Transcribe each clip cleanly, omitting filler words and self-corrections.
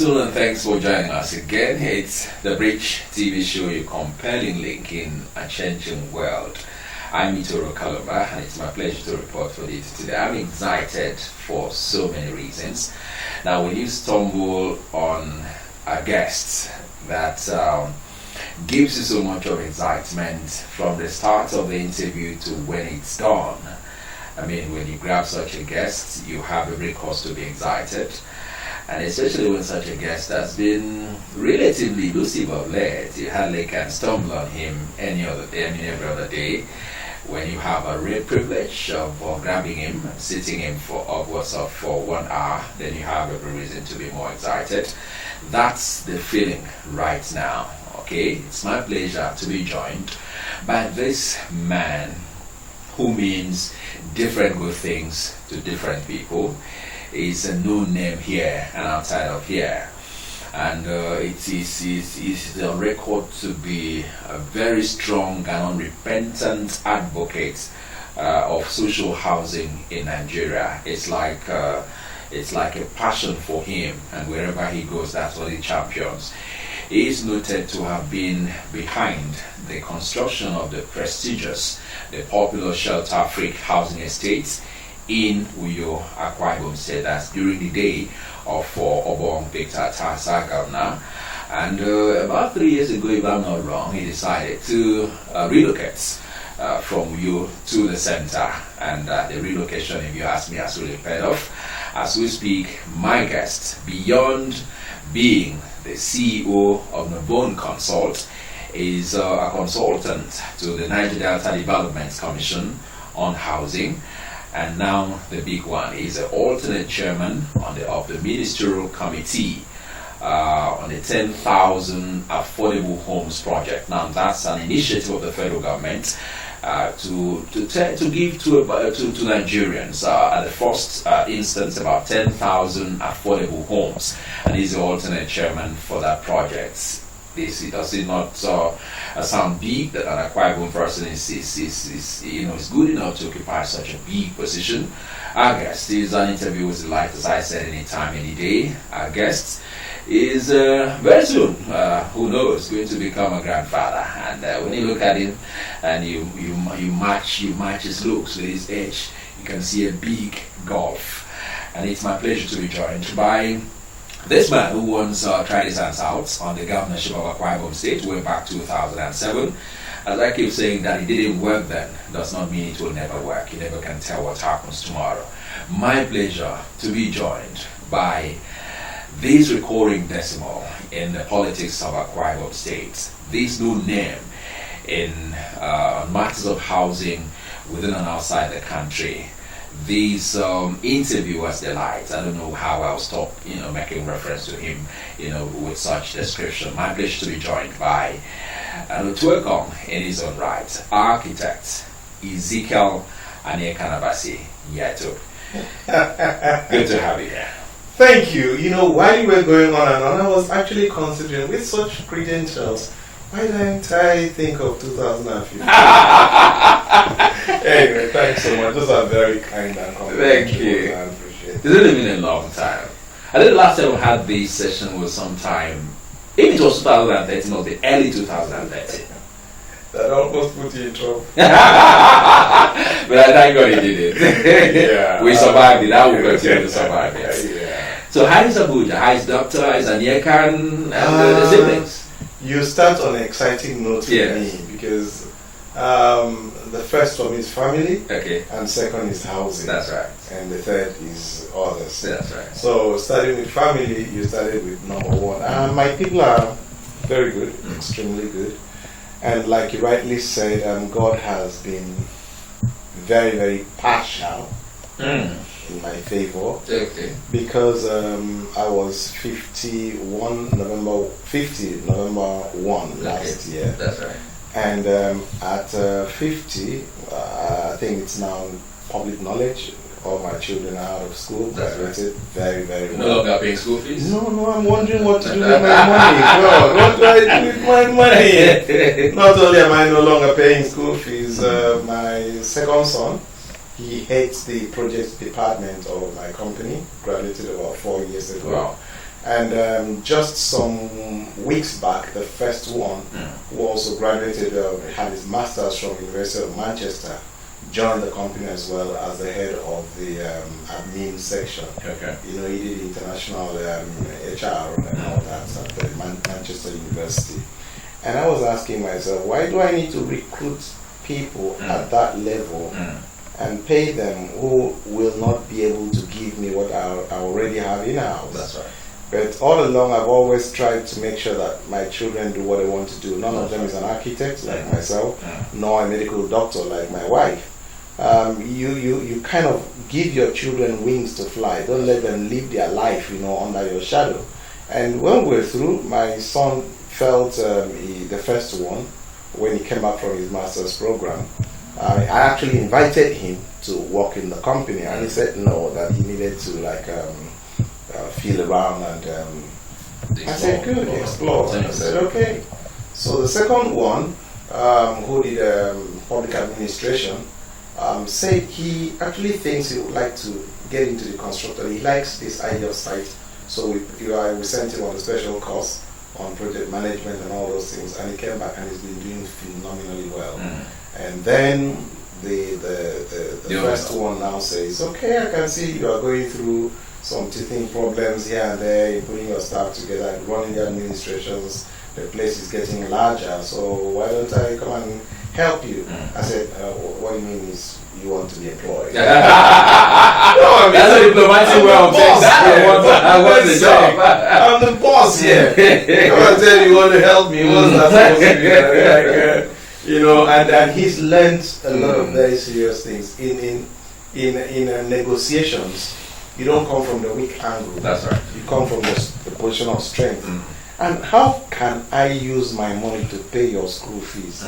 afternoon and thanks for joining us again. It's the Bridge TV show, your compelling link in a changing world. I'm Itoro, columba, and it's my pleasure to report for you today. I'm excited for so many reasons. Now, when you stumble on a guest that gives you so much of excitement from the start of the interview to when it's done, I mean, when you grab such a guest, you have every cause to be excited. And especially when such a guest has been relatively elusive of late, you hardly can stumble on him any other day, every other day. When you have a real privilege of grabbing him, sitting him for upwards of for 1 hour, then you have every reason to be more excited. That's the feeling right now. Okay, it's my pleasure to be joined by this man who means different good things to different people. Is a known name here and outside of here, and it is on record to be a very strong and unrepentant advocate of social housing in Nigeria. It's like a passion for him, and wherever he goes, that's what he champions. He is noted to have been behind the construction of the prestigious, the popular Shelter Freak housing estates in Uyo, Akwa Ibom State. That's during the day of Obong Victor Tasa Governor. And about 3 years ago, if I'm not wrong, he decided to relocate from Uyo to the center. And the relocation, if you ask me, has really paid off. As we speak, my guest, beyond being the CEO of Nabone Consult, is a consultant to the Niger Delta Development Commission on housing. And now the big one is the alternate chairman of the ministerial committee on the 10,000 affordable homes project. Now that's an initiative of the federal government to give to Nigerians at the first instance about 10,000 affordable homes, and he's the alternate chairman for that project. Does it not sound big that an Akwa Ibom person is good enough to occupy such a big position? Our guest is an interview with the light, as I said, anytime, any day. Our guest is very soon, who knows, going to become a grandfather. And when you look at him and you match his looks with his age, you can see a big gulf. And it's my pleasure to be joined by this man who once tried his hands out on the governorship of Akwa Ibom State way back 2007. As I keep saying, that it didn't work then does not mean it will never work. You never can tell what happens tomorrow. My pleasure to be joined by this recurring decimal in the politics of Akwa Ibom State, this new name in matters of housing within and outside the country. These interviewers delight. I don't know how I'll stop, making reference to him, with such description. My pleasure to be joined by Nyak in his own right, architect Ezekiel Nyak Etok. Good to have you here. Thank you. While you were going on and on, I was actually considering, with such credentials, why didn't I think of 2015? Anyway, thanks so much. Those are very kind and complimentary. Thank you. I appreciate it. It's really been a long time. I think the last time we had this session was sometime, if it was 2013 or the early 2013. That almost put you in trouble. But I thank God he did it. Yeah, we survived it. I will continue to survive it. Yeah. So how is Abuja? How is Doctor? How is Anyekan and the siblings? You start on an exciting note with me, because the first one is family, okay, and second is housing. That's right. And the third is others. That's right. So starting with family, you started with number one. My people are very good, extremely good. And like you rightly said, God has been very, very partial in my favor. Okay. Because I was 50 November 1 last year. That's right. And at 50, I think it's now public knowledge, all my children are out of school, graduated very, very well. No longer paying school fees? No, I'm wondering what to do with my money. God, what do I do with my money? Not only am I no longer paying school fees, my second son, he heads the project department of my company, graduated about 4 years ago. Wow. And just some weeks back, the first one, who also graduated, had his master's from University of Manchester, joined the company as well as the head of the admin section. Okay. You know, he did international HR and all that at the Manchester University. And I was asking myself, why do I need to recruit people at that level and pay them who will not be able to give me what I already have in-house? That's right. But all along, I've always tried to make sure that my children do what they want to do. None of them is an architect like myself, nor a medical doctor like my wife. You kind of give your children wings to fly. Don't let them live their life, under your shadow. And when we're through, my son felt the first one when he came back from his master's program. I actually invited him to work in the company, and he said no, that he needed to feel around, and I said good, explore. I said okay. So the second one, who did public administration, said he actually thinks he would like to get into the construction. He likes this idea of site, so we sent him on a special course on project management and all those things, and he came back and he's been doing phenomenally well. And then the first one now says, okay, I can see you are going through some teething problems here and there, in putting your staff together, running the administrations, the place is getting larger, so why don't I come and help you? I said, what you mean is you want to be employed? No, that's a diplomatic way of saying that. I want the job. I'm the boss here. Come and tell you want to help me. What's that supposed to be? And he's learned a lot of very serious things. In negotiations, you don't come from the weak angle. That's right. You come from the position of strength. And how can I use my money to pay your school fees?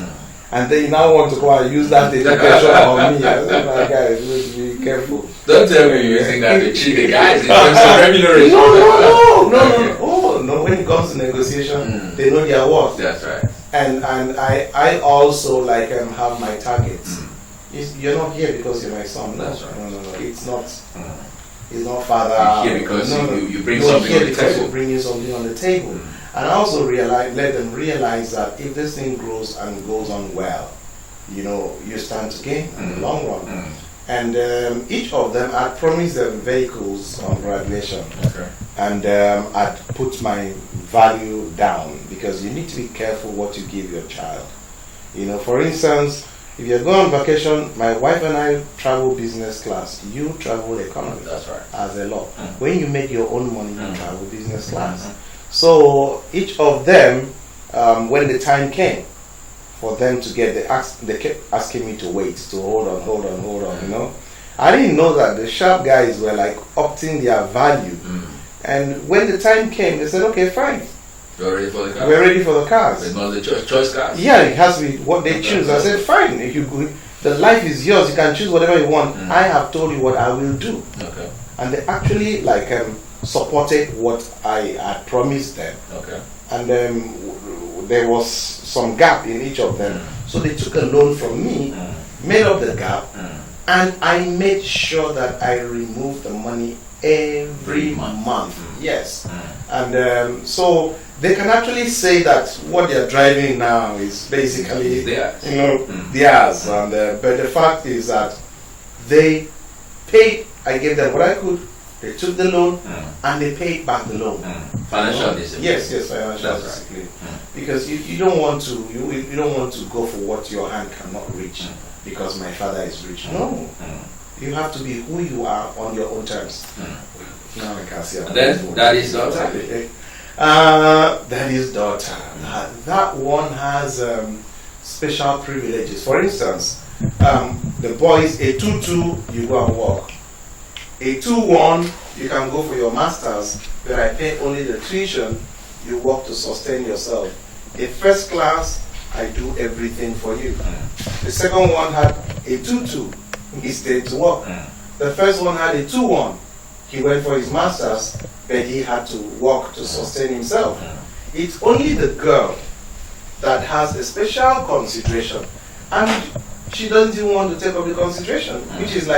And then you now want to go and use that education on me. I said, my guys, be careful. Don't tell me you're using that to cheat the guys in terms of remuneration. No. Oh, no. When it comes to negotiation, they know their worth. That's right. And I also have my targets. You're not here because you're my son. No, That's right. No. It's not. It's not father. You're here because you bring You're something here on the because table. you bring something on the table. And I also let them realize that if this thing grows and goes on well, you stand to gain in the long run. And each of them, I promised them vehicles on graduation. Okay. And I'd put my value down, because you need to be careful what you give your child. For instance, if you're going on vacation, my wife and I travel business class. You travel economy. That's right. As a law. When you make your own money, you travel business class. So each of them, when the time came for them to get they kept asking me to wait, to hold on. I didn't know that the sharp guys were opting their value. And when the time came, they said, okay, fine. You're ready for the car? We're ready for the cars. It's not the choice cars? Yeah, it has to be what they choose. I said, fine. If the life is yours, you can choose whatever you want. I have told you what I will do. Okay. And they actually supported what I had promised them. Okay. And there was some gap in each of them. So they took a loan from me, made up the gap, and I made sure that I removed the money every month. Yes. And so they can actually say that what they're driving now is basically theirs. And but the fact is that they paid. I gave them what I could. They took the loan and they paid back the loan. Financial discipline. Yes, financial discipline. Because you don't want to you don't want to go for what your hand cannot reach because my father is rich. No. You have to be who you are on your own terms. Now I can see. And then daddy's daughter. Daddy's daughter. That one has special privileges. For instance, the boys, a 2-2, you go and work. A 2-1, you can go for your masters, but I pay only the tuition. You work to sustain yourself. A first class, I do everything for you. The second one had a 2-2. He stayed to work. The first one had a 2-1. He went for his masters, but he had to work to sustain himself. It's only the girl that has a special consideration, and she doesn't even want to take up the consideration, which is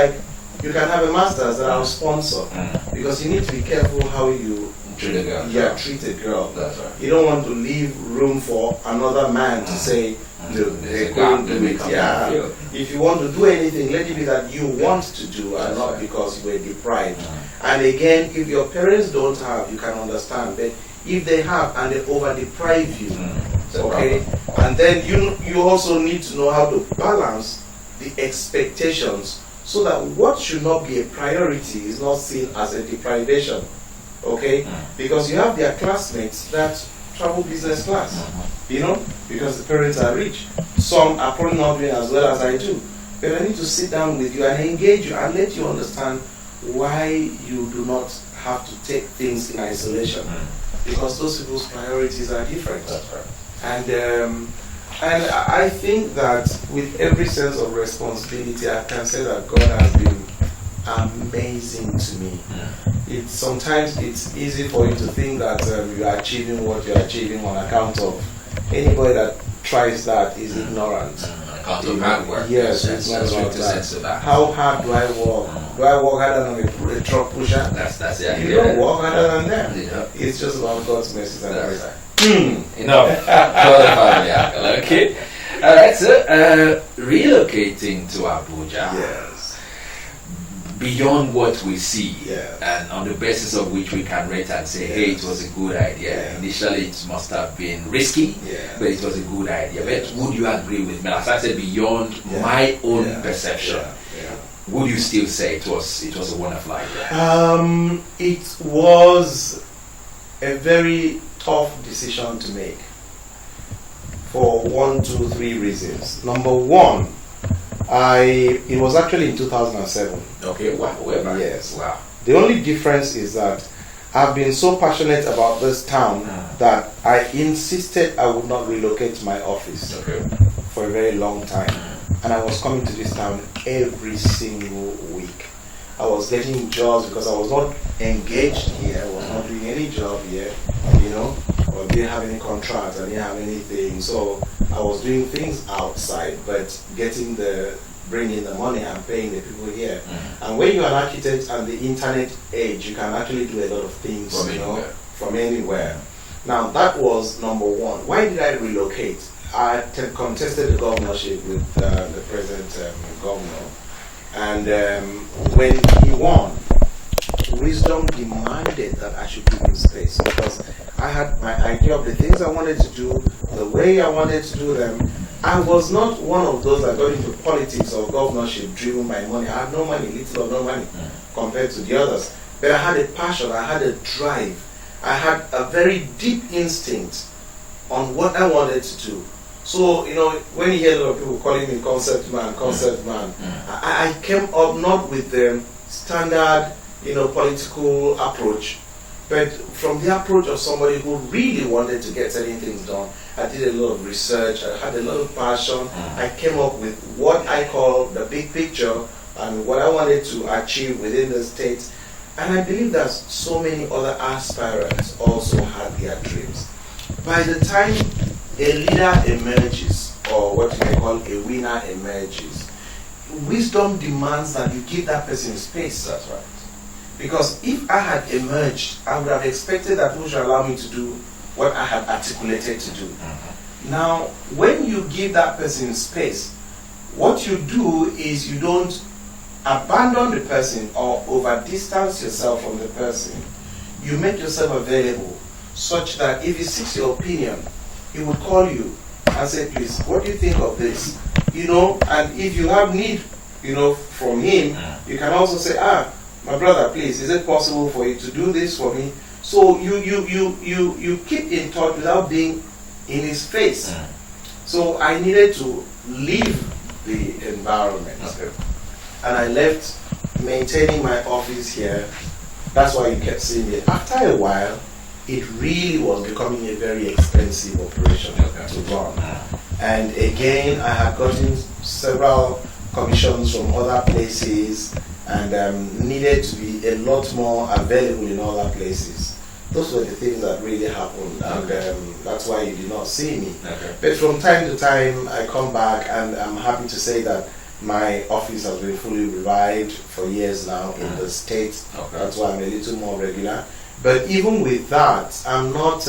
you can have a master's that I'll sponsor, because you need to be careful how you Treat a girl. Yeah, treat a girl. That's right. You don't want to leave room for another man to say, look, they're going to do it. Yeah. If you want to do anything, let it be that you want to do and not because you were deprived. And again, if your parents don't have, you can understand. But if they have and they over deprive you, okay, and then you also need to know how to balance the expectations so that what should not be a priority is not seen as a deprivation. Okay? Because you have their classmates that travel business class, you know, because the parents are rich. Some are probably not doing as well as I do. But I need to sit down with you and engage you and let you understand why you do not have to take things in isolation. Because those people's priorities are different. That's right. And I think that with every sense of responsibility, I can say that God has been amazing to me. Sometimes it's easy for you to think that you are achieving what you're achieving on account of anybody that tries that is ignorant. Account of hard work. Yes, it's not about that. How hard do I work? Do I work harder than a truck pusher? That's it. You don't work harder than them. Yeah. It's just about God's mercy and grace. Enough. Okay. Alright, so relocating to Abuja. Yes. Beyond what we see, Yeah. and on the basis of which we can rate and say, hey, it was a good idea. Yeah. Initially, it must have been risky, Yeah. but it was a good idea. Yeah. But would you agree with me? As I said, beyond my own perception, would you still say it was a wonderful idea? It was a very tough decision to make for 1, 2, 3 reasons. Number one, it was actually in 2007. Okay, wow, Yes. Wow. The only difference is that I've been so passionate about this town that I insisted I would not relocate my office for a very long time. And I was coming to this town every single week. I was getting jobs because I was not engaged here. I was not doing any job here, you know, or didn't have any contracts. I didn't have anything. So I was doing things outside, but bringing the money and paying the people here. And when you're an architect and the internet age, you can actually do a lot of things, from anywhere. Now that was number one. Why did I relocate? I contested the governorship with the present governor. And when he won, wisdom demanded that I should give him space because I had my idea of the things I wanted to do, the way I wanted to do them. I was not one of those that got into politics or governorship driven by money. I had no money, little or no money, compared to the others. But I had a passion, I had a drive, I had a very deep instinct on what I wanted to do. So, when you hear a lot of people calling me concept man, I came up not with the standard, political approach, but from the approach of somebody who really wanted to get certain things done. I did a lot of research, I had a lot of passion. I came up with what I call the big picture and what I wanted to achieve within the state. And I believe that so many other aspirants also had their dreams. By the time a leader emerges, or what you may call a winner emerges, wisdom demands that you give that person space. That's right. Because if I had emerged, I would have expected that people should allow me to do what I had articulated to do. Now, when you give that person space, what you do is you don't abandon the person or over-distance yourself from the person. You make yourself available such that if he seeks your opinion, he would call you and say, please, what do you think of this? And if you have need, from him, you can also say, my brother, please, is it possible for you to do this for me? So you keep in touch without being in his face. So I needed to leave the environment. And I left maintaining my office here. That's why you kept seeing it. After a while, it really was becoming a very expensive operation to run. And again, I had gotten several commissions from other places and needed to be a lot more available in other places. Those were the things that really happened, and that's why you did not see me. But from time to time, I come back, and I'm happy to say that my office has been fully revived for years now in the state. That's why I'm a little more regular. But even with that, I'm not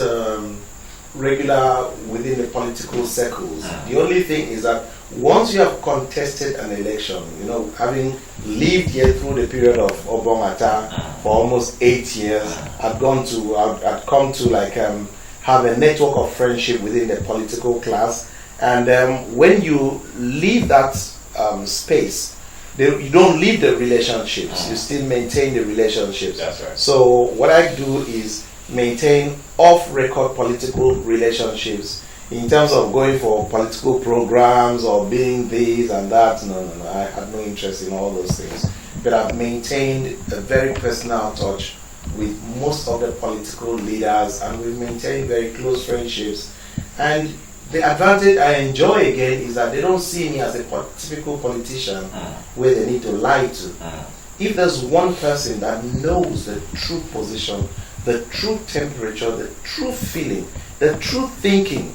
regular within the political circles. The only thing is that once you have contested an election, having lived here through the period of Obongata for almost 8 years, I'd come to have a network of friendship within the political class. And when you leave that space, you don't leave the relationships. You still maintain the relationships. That's right. So what I do is maintain off-record political relationships. In terms of going for political programs or being this and that, no. I have no interest in all those things. But I've maintained a very personal touch with most of the political leaders, and we've maintained very close friendships. And the advantage I enjoy again is that they don't see me as a typical politician where they need to lie to. If there's one person that knows the true position, the true temperature, the true feeling, the true thinking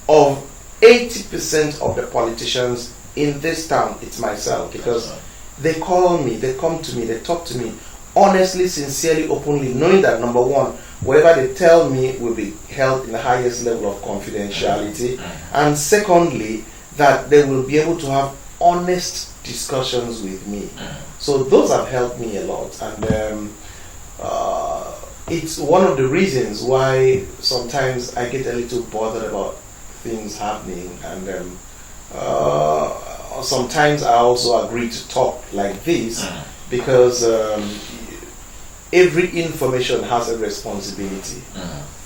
of 80% of the politicians in this town, it's myself. Because they call me, they come to me, they talk to me honestly, sincerely, openly, knowing that number one, whatever they tell me will be held in the highest level of confidentiality, and secondly, that they will be able to have honest discussions with me. So those have helped me a lot, and it's one of the reasons why sometimes I get a little bothered about things happening, and sometimes I also agree to talk like this because every information has a responsibility.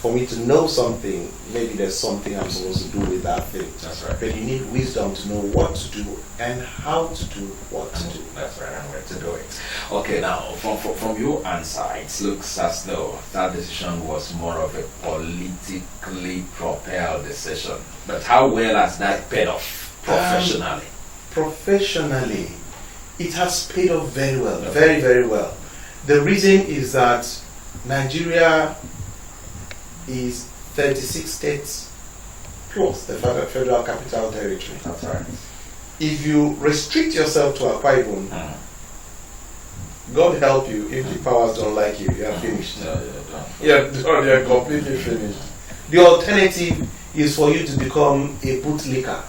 For me to know something, maybe there's something I'm supposed to do with that thing. That's right. But you need wisdom to know what to do and how to do what to do. That's right, and where to do it. Okay, now from your answer, it looks as though that decision was more of a politically propelled decision. But how well has that paid off professionally? Professionally, it has paid off very well, very, very well. The reason is that Nigeria is 36 states plus the Federal Capital Territory. That's right. If you restrict yourself to Akwa Ibom, God help you if the powers don't like you, you are finished. You're completely finished. The alternative is for you to become a bootlicker.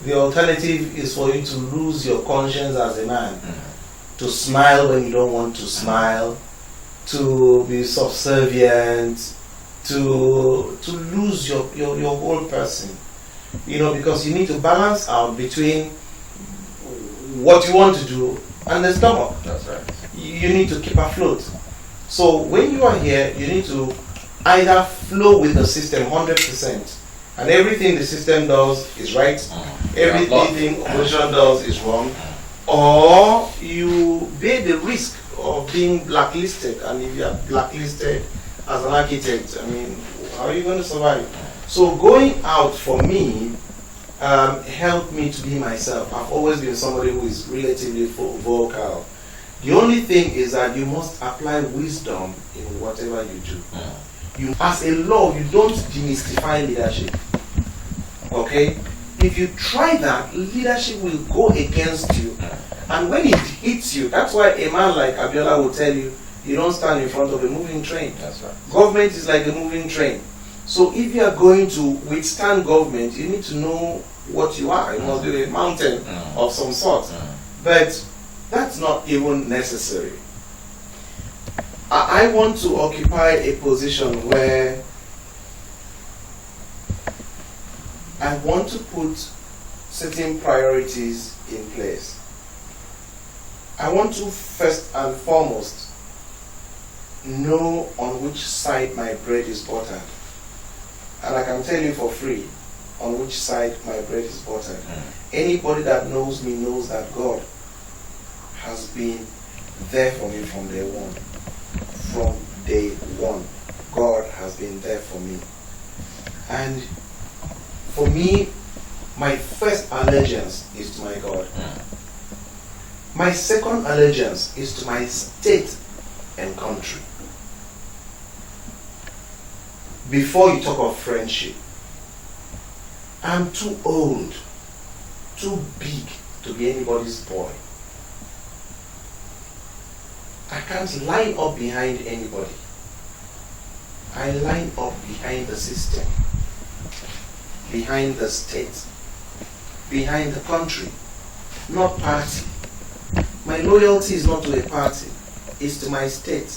The alternative is for you to lose your conscience as a man. To smile when you don't want to smile, to be subservient, to lose your whole person. Because you need to balance out between what you want to do and the stomach. That's right. You need to keep afloat. So when you are here, you need to either flow with the system 100%, and everything the system does is right, everything opposition does is wrong, or you bear the risk of being blacklisted. And if you are blacklisted as an architect, how are you going to survive? So going out for me helped me to be myself. I've always been somebody who is relatively vocal. The only thing is that you must apply wisdom in whatever you do. As a law, you don't demystify leadership. Okay? If you try that, leadership will go against you. And when it hits you, that's why a man like Abiola will tell you, you don't stand in front of a moving train. That's right. Government is like a moving train. So if you are going to withstand government, you need to know what you are. You must be a mountain of some sort. But that's not even necessary. I want to occupy a position where I want to put certain priorities in place. I want to first and foremost know on which side my bread is buttered. And I can tell you for free on which side my bread is buttered. Anybody that knows me knows that God has been there for me from day one. From day one, God has been there for me. And for me, my first allegiance is to my God. My second allegiance is to my state and country. Before you talk of friendship, I'm too old, too big to be anybody's boy. I can't line up behind anybody. I line up behind the system, behind the state, behind the country, not party. My loyalty is not to a party, it's to my state.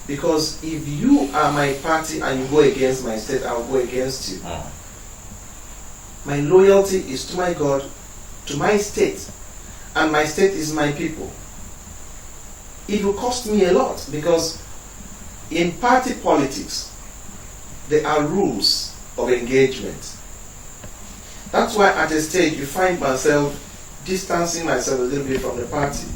Because if you are my party and you go against my state, I'll go against you. My loyalty is to my God, to my state, and my state is my people. It will cost me a lot, because in party politics, there are rules of engagement. That's why at a stage you find myself distancing myself a little bit from the party.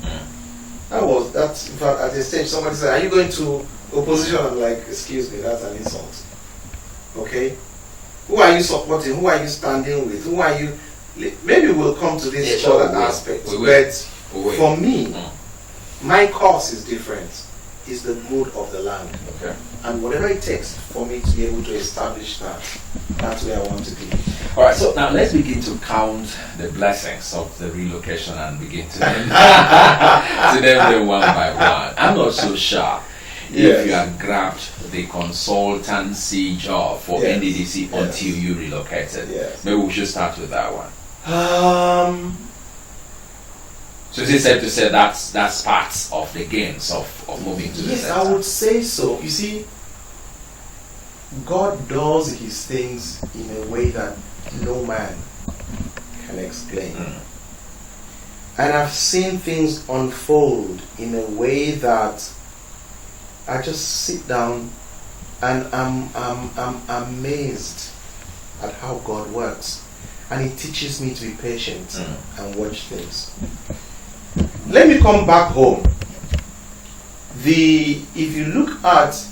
That's in fact at a stage somebody said, "Are you going to opposition?" I'm like, "Excuse me, that's an insult." Okay? Who are you supporting? Who are you standing with? Who are you? Maybe we'll come to this other aspect. But for me, my cause is different. It's the good of the land. Okay. And whatever it takes for me to be able to establish that, that's where I want to be. All right, so now let's begin to count the blessings of the relocation and begin to name them one by one. I'm not so sure if you have grabbed the consultancy job for NDDC until you relocated. Yes. Maybe we should start with that one. So is it safe to say that's part of the gains of moving to the Yes, center? I would say so. You see, God does his things in a way that no man can explain. And I've seen things unfold in a way that I just sit down and I'm amazed at how God works. And it teaches me to be patient and watch things. Let me come back home. If you look at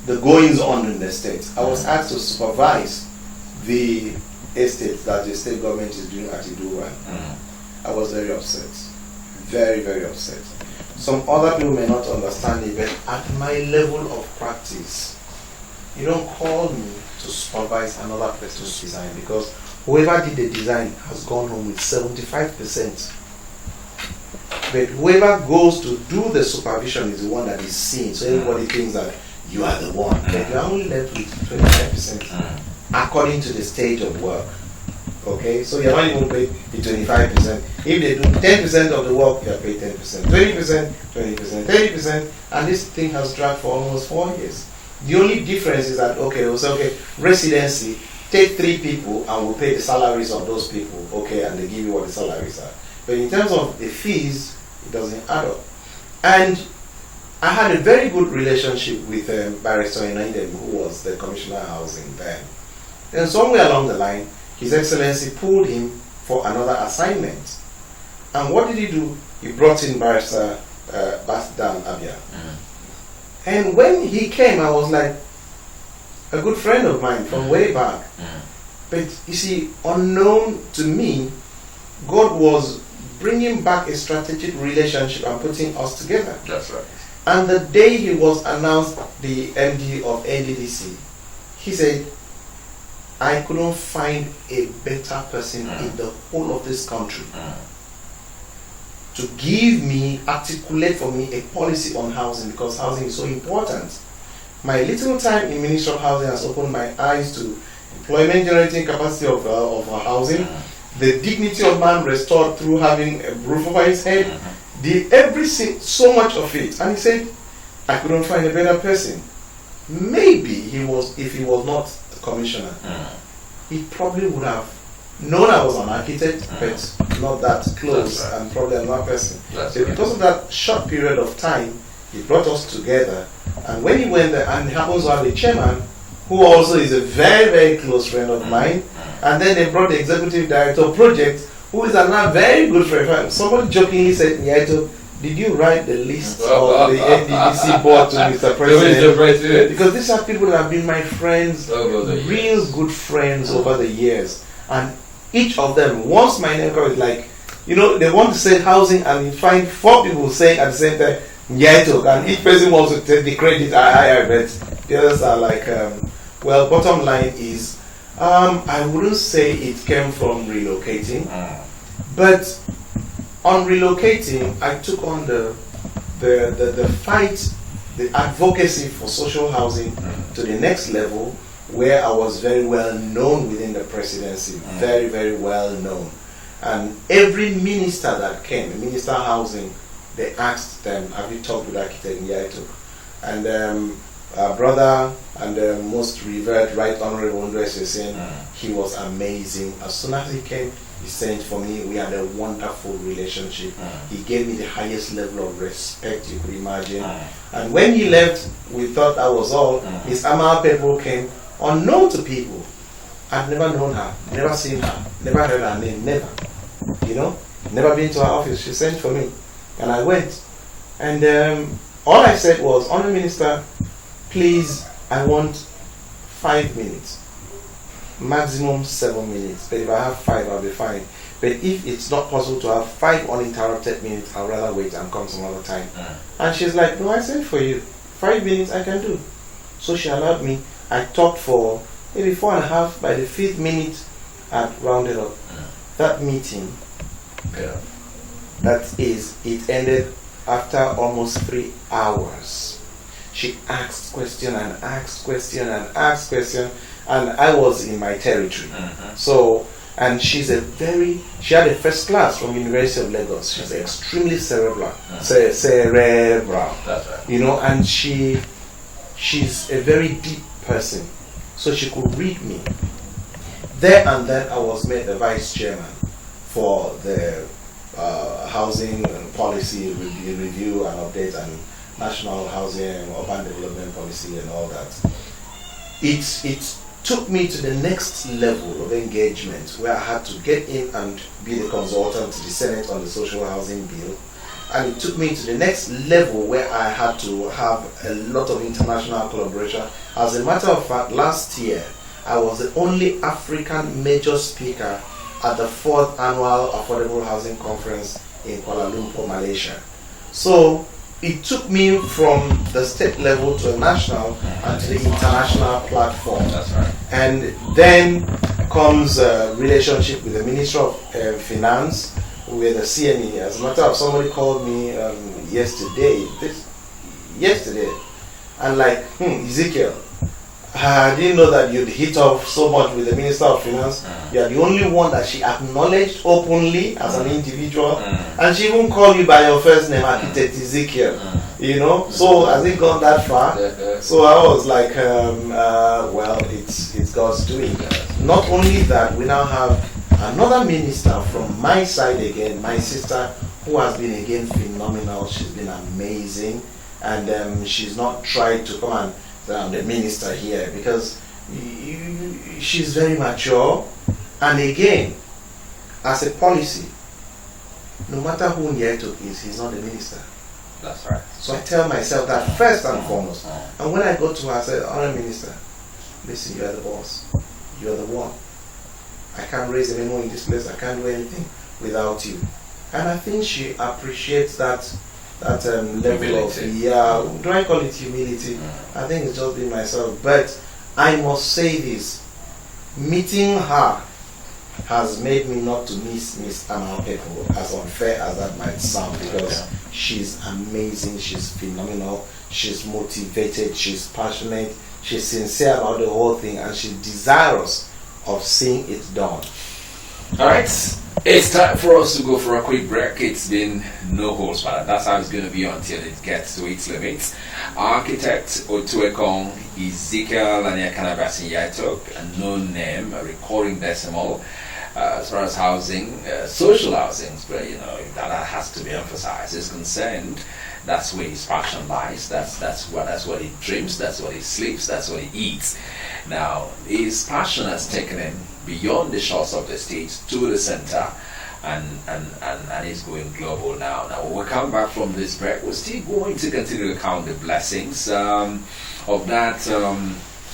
the goings on in the estate, I was asked to supervise the estate that the state government is doing at Itoro. I was very upset. Very, very upset. Some other people may not understand it, but at my level of practice, you don't call me to supervise another person's design, because whoever did the design has gone home with 75%. But whoever goes to do the supervision is the one that is seen. So everybody thinks that you are the one, but you are only left with 25% according to the stage of work. Okay, so you're not even paid the 25%. If they do 10% of the work, you're paid 10%, 20%, 20%, 30%, and this thing has dragged for almost 4 years. The only difference is that, okay, we'll say, okay, residency, take 3 people and we'll pay the salaries of those people, okay, and they give you what the salaries are. But in terms of the fees, it doesn't add up. And I had a very good relationship with Barrister Inaidem, who was the Commissioner of Housing then. And somewhere along the line, His Excellency pulled him for another assignment. And what did he do? He brought in Barrister Basdan Abia. And when he came, I was like, a good friend of mine from way back. But you see, unknown to me, God was bringing back a strategic relationship and putting us together. That's right. And the day he was announced the MD of NDDC, he said, I couldn't find a better person in the whole of this country to give me, articulate for me a policy on housing, because housing is so important. My little time in Ministry of Housing has opened my eyes to employment generating capacity of housing, the dignity of man restored through having a roof over his head, everything, so much of it. And he said, I couldn't find a better person. Maybe if he was not the commissioner, he probably would have known I was an architect, but not that close, and probably another person. So because of that short period of time, he brought us together. And when he went there, and he happens to have a chairman who also is a very, very close friend of mine, and then they brought the executive director of projects, who is another very good friend. Somebody jokingly said, Nyak Etok, did you write the list of the NDDC board to Mr. President? Because these are people that have been my friends, real good friends over the years. And each of them, once my name comes, like, you know, they want to say housing, and you find 4 people saying at the same time, Nyak Etok, and each person wants to take the credit. I bet the others are like, well, bottom line is, I wouldn't say it came from relocating, but on relocating, I took on the fight the advocacy for social housing to the next level, where I was very well known within the presidency, very, very well known. And every minister that came, the minister of housing, they asked them, have you talked with architect Nyak Etok? And our brother and the most revered Right Honorable Ndwese saying he was amazing. As soon as he came, he sent for me. We had a wonderful relationship. He gave me the highest level of respect you could imagine. And when he left, we thought that was all. His Ama people came, unknown to people. I've never known her, never seen her, never heard her name, never. You know, never been to her office. She sent for me, and I went. And all I said was, Honourable Minister, please, I want 5 minutes, maximum 7 minutes. But if I have 5, I'll be fine. But if it's not possible to have 5 uninterrupted minutes, I'd rather wait and come some other time. And she's like, no, I sent for you. 5 minutes I can do. So she allowed me. I talked for maybe 4.5. By the 5th minute, I'd rounded up. That meeting, it ended after almost 3 hours. She asked question and asked question and asked question, and I was in my territory. So, and she had a first class from University of Lagos. She's extremely cerebral. Cerebral. That's right. You know, and she's a very deep person. So she could read me. There and then I was made the vice chairman for the housing and policy review and update and national housing and urban development policy and all that. It took me to the next level of engagement where I had to get in and be the consultant to the Senate on the social housing bill. And it took me to the next level where I had to have a lot of international collaboration. As a matter of fact, last year, I was the only African major speaker at the 4th annual Affordable Housing Conference in Kuala Lumpur, Malaysia. So it took me from the state level to a national and to the international platform. That's right. And then comes a relationship with the Minister of Finance, with the CNE. As a matter of, somebody called me yesterday, and like, Ezekiel, I didn't know that you'd hit off so much with the Minister of Finance. You are the only one that she acknowledged openly as an individual, and she even called you by your first name, Architect Ezekiel. You know, so has it gone that far? So I was like, well, it's God's doing. Not only that, we now have another minister from my side again, my sister, who has been again phenomenal. She's been amazing, and she's not tried to come and the minister here, because she's very mature. And again, as a policy, no matter who Nyak Etok is, he's not the minister. That's right. So I tell myself that first and foremost. And when I go to her, I say, Honourable Minister, listen, you are the boss. You are the one. I can't raise any more in this place. I can't do anything without you. And I think she appreciates that level of, do I call it humility? I think it's just being myself. But I must say this, meeting her has made me not to miss Miss Amapepo, as unfair as that might sound, because she's amazing, she's phenomenal, she's motivated, she's passionate, she's sincere about the whole thing, and she's desirous of seeing it done. Alright, it's time for us to go for a quick break. It's been no holds barred. That's how it's going to be until it gets to its limits. Architect Otuekong Ezekiel Nyak Etok, a known name, a recurring decimal, as far as housing, social housing, but that has to be emphasized, is concerned. That's where his passion lies. That's what he dreams. That's what he sleeps. That's what he eats. Now, his passion has taken him beyond the shores of the state to the center, and he's going global now. Now, when we come back from this break, we're still going to continue to count the blessings of that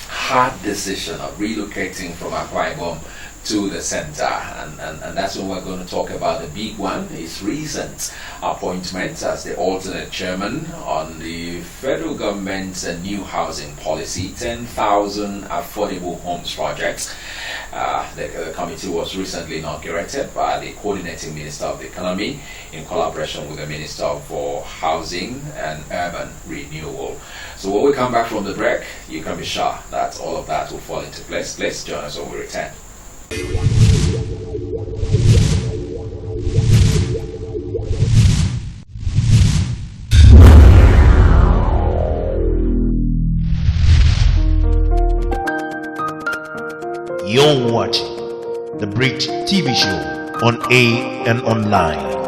hard decision of relocating from Akwa Ibom to the center, and that's when we're going to talk about the big one, his recent appointment as the alternate chairman on the federal government's new housing policy, 10,000 affordable homes projects. The committee was recently inaugurated by the coordinating minister of the economy in collaboration with the minister for housing and urban renewal. So when we come back from the break, you can be sure that all of that will fall into place. Please join us when we return. You're watching the Bridge TV show on air and online.